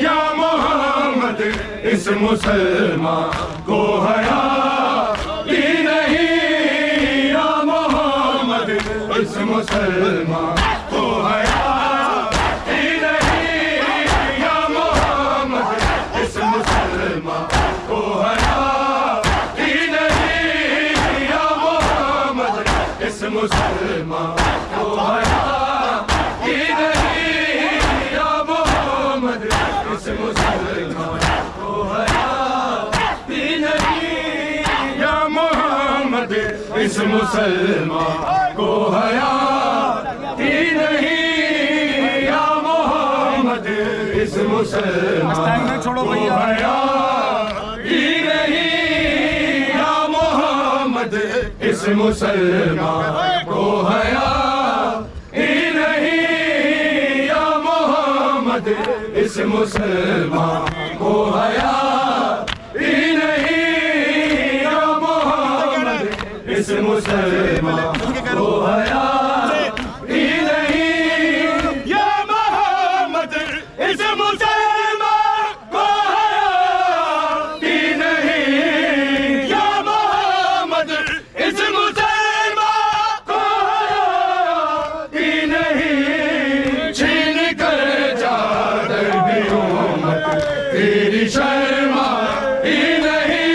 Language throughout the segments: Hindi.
या मोहम्मद इस मुसलमान को हया ही नहीं, या मोहम्मद इस मुसलमान को हया ही नहीं, या मोहम्मद इस मुसलमान को हया ही नहीं, या मोहम्मद इस मुसलमान को हया ही नहीं, या मोहम्मद इस मुसलमान को हया ही नहीं, या मोहम्मद इस मुसलमान को हया ही नहीं, या मोहम्मद इस मुसलमान को हया ही नहीं, या मोहम्मद इस मुसलमान को हया ही नहीं, या मोहम्मद इस मुसलमान को हया ही नहीं, या मोहम्मद इस मुसलमान को हया ही नहीं, या मोहम्मद इस मुसलमान को हया ही नहीं, या मोहम्मद इस मुसलमान को हया ही नहीं, छीन कर चादर भी उम्मत तेरी शर्मा ही नहीं,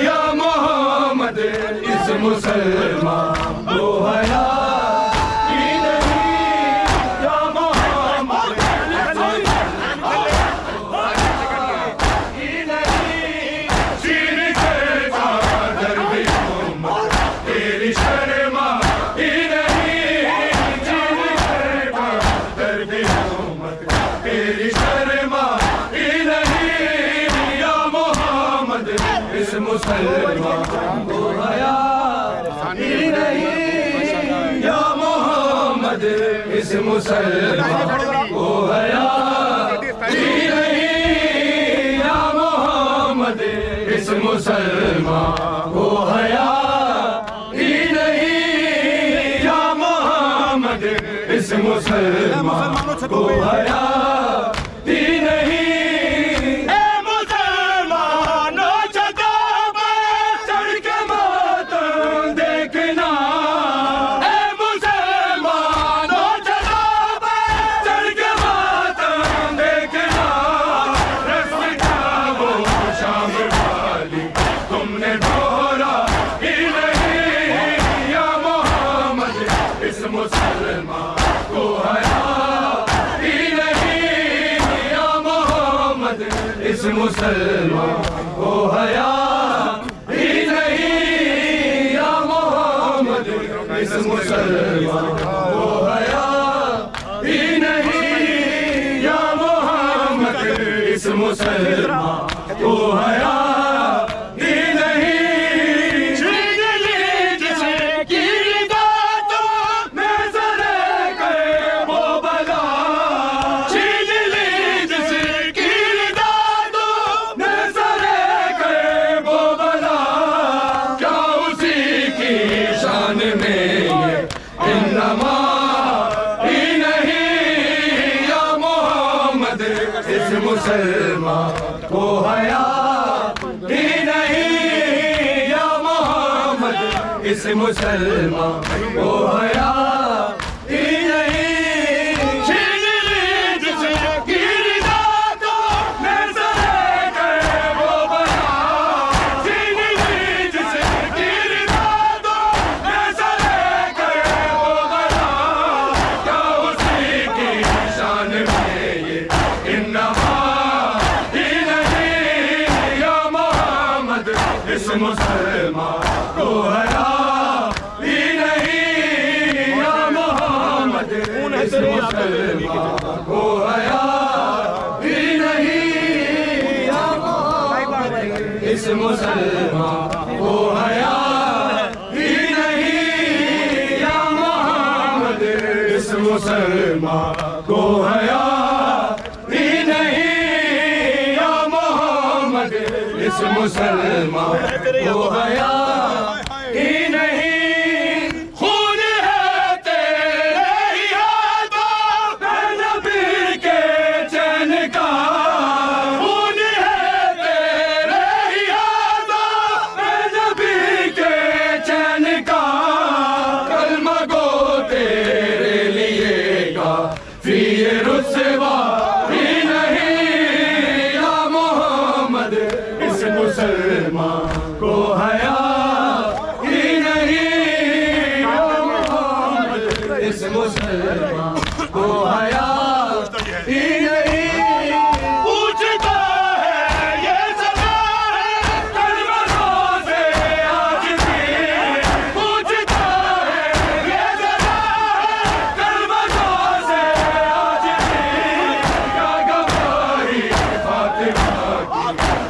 या मोहम्मद इस मुसलमान को हया ही नहीं, या मोहम्मद ही नहीं, छीन कर चादर भी उम्मत तेरी शर्मा ही नहीं, छीन कर चादर भी उम्मत तेरी शर्मा ही नहीं, या मोहम्मद इस मुसलमान को हया ही नहीं, या मोहम्मद इस मुसलमान को हया ही नहीं, या मोहम्मद इस मुसलमान को हया ही नहीं, या मोहम्मद इस मुसलमान को हया ही नहीं, ए मुसलमानों जनाब चढ़ के मातम देखना, ए मुसलमानों जनाब चढ़ के मातम देखना, रस्म का वो शाम वाली तुमने दोहरा ही नहीं, या मोहम्मद इस मुसलमान को हया ही नहीं, या मोहम्मद इस मुसलमान को हया ही नहीं, या मोहम्मद इस मुसलमान को हया ही नहीं, या मोहम्मद इस मुसलमान को हया ही नहीं, छीन ली जिसे गिरदा तो मैं सरे कर वो बला, छीन ली जिसे गिरदा तो मैं सरे कर वो बला, क्या उसी की शान में ये इन्नमा ही नहीं, या मोहम्मद इस मुसलमान को हया ही नहीं, या मोहम्मद इस मुसलमान को हया ही नहीं, छीन ली जिसे गिरदा तो मैं सरे कर वो बला, छीन ली जिसे गिरदा तो मैं सरे कर वो बला, क्या उसी की शान में ये इन्नमा ही नहीं, या मोहम्मद इस मुसलमान को हया ही नहीं, या मोहम्मद इस मुसलमान को हया ही नहीं, या मोहम्मद इस मुसलमान को हया ही नहीं, या मोहम्मद इस मुसलमान को हया ही नहीं, या मोहम्मद इस मुसलमान को हया ही नहीं, खून है तेरे ही हाथों में नबी के चैन का,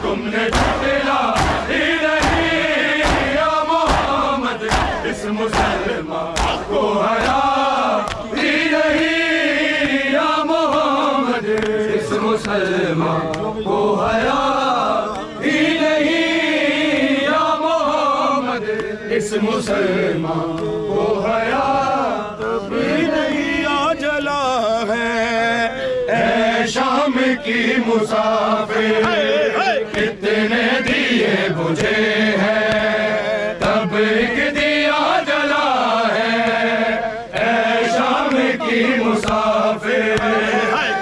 तुमने झुटला ही नहीं या मोहम्मद, इस मुसलमान को हरा ही नहीं या मोहम्मद, इस मुसलमान को हरा ही नहीं या मोहम्मद, इस मुसलमान को हरा ही नहीं। आ जला है शाम की मुसाफिर, कितने दिए बुझे हैं तब एक दिया जला है शाम की मुसाफिर,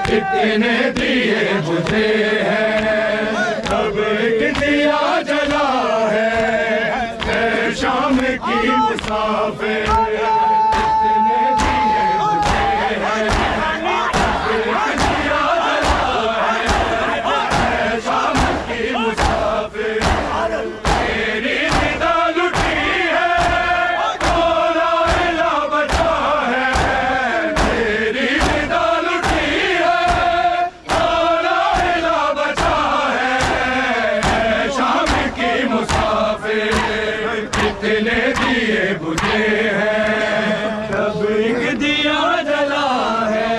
कितने दिए बुझे हैं तब एक दिया जला है शाम की मुसाफिर, कितने दिए बुझे हैं तब एक दिया जला है शाम की मुसाफिर। तेरी निदा लुटी है तो लाइला बचा है, तेरी निदा लुटी है तो लाइला बचा है शाम की मुसाफिर, कितने दिए बुझे हैं तब एक दिया जला है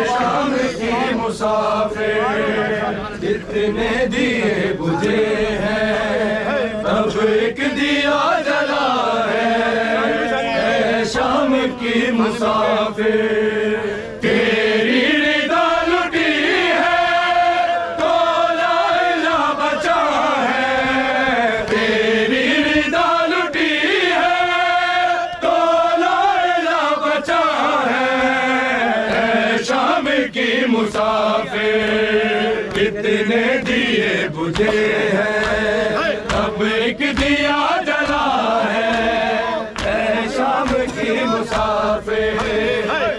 शाम की मुसाफिर, कितने दिए बुझे हैं तब एक दिया जला है शाम की मुसाफिर। तेरी रिदा लुटी है तो लाइला बचा है, तेरी रिदा लुटी है तो लाइला बचा है शाम की मुसाफिर, कितने दिए बुझे हैं तब एक दिया जला है शाम की मुसाफिर,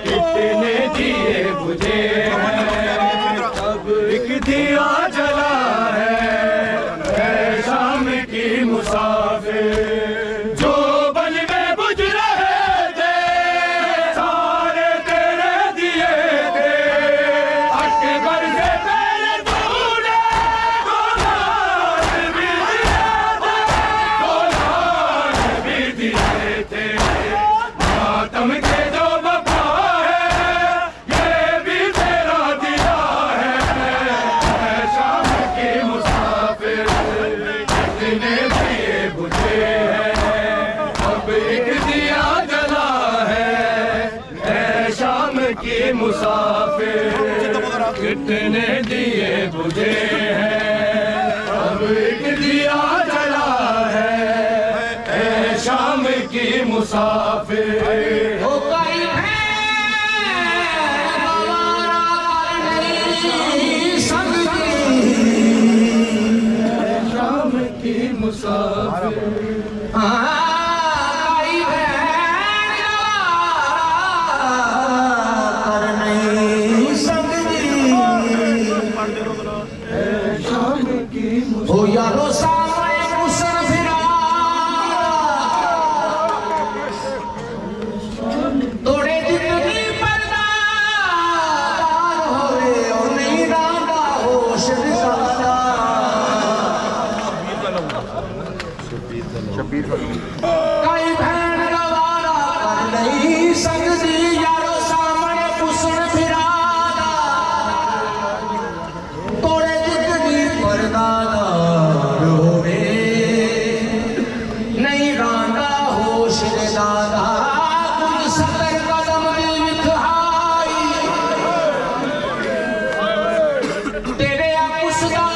कितने दिए बुझे हैं तब एक दिया जला है शाम की मुसाफिर। जो बन में बुझ रहे थे सारे तेरे दिए थे, अकबर से पहले तूने गोलान भी दिए थे, मातम के जो वफा है ये भी तेरा दिया है शाम की मुसाफिर, कितने दिए बुझे हैं अब एक दिया जला है शाम की मुसाफिर, कितने दिए बुझे हैं अब एक दिया जला है शाम की मुसाफिर। हो गई शाम की मुसाफिर। हो यारो सामने मुसर फिरा तोड़े जिंदगी पर्दा होवे ओ नहीं रांदा होश दिसादा कई भैन गवारा कर नहीं सकदी यारो सामने मुसर फिरा तोड़े जिंदगी पर्दा होवे नहीं रांदा होश दादा कुछ सतर कदम दी विखाई तेरे कुसदा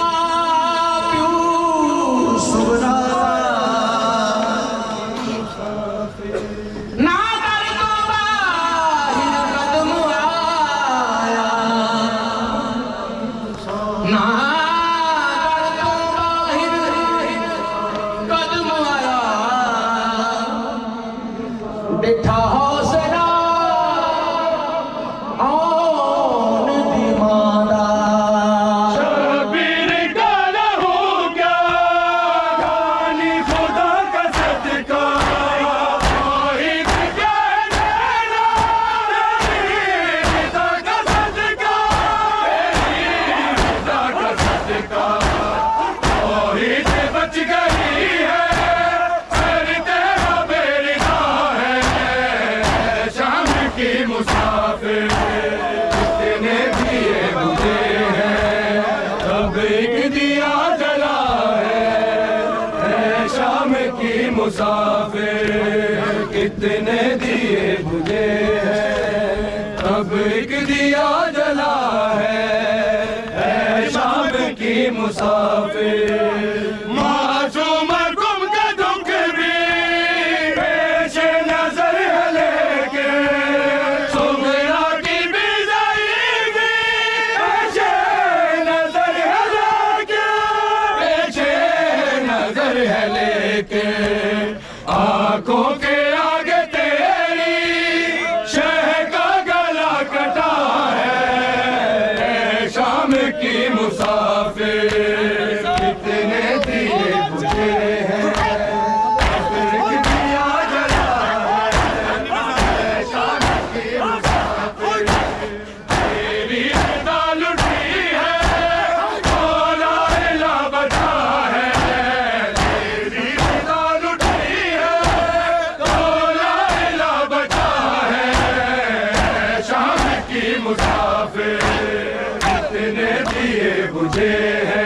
प्यू सुबरा मुसाफिर कितने दिए बुझे हैं, अब एक दिया जला है शाम की मुसाफिर। मासूम गुम का दुख भी पेश नजर है लेके, सुगरा की बिदाई भी पेश नजर है लेके, पेश नजर है लेके। आंखों के आगे तेरी शह का गला कटा है शाम की मुसाफिर कितने दिए बुझे हैं, अब एक दिया जला है शाम की मुसाफिर। तेरी निदा लुटी है मौला इला बचा है, तेरी निदा लुटी है मौला इला बचा है शाम की मुसाफिर कितने दिए बुझे हैं।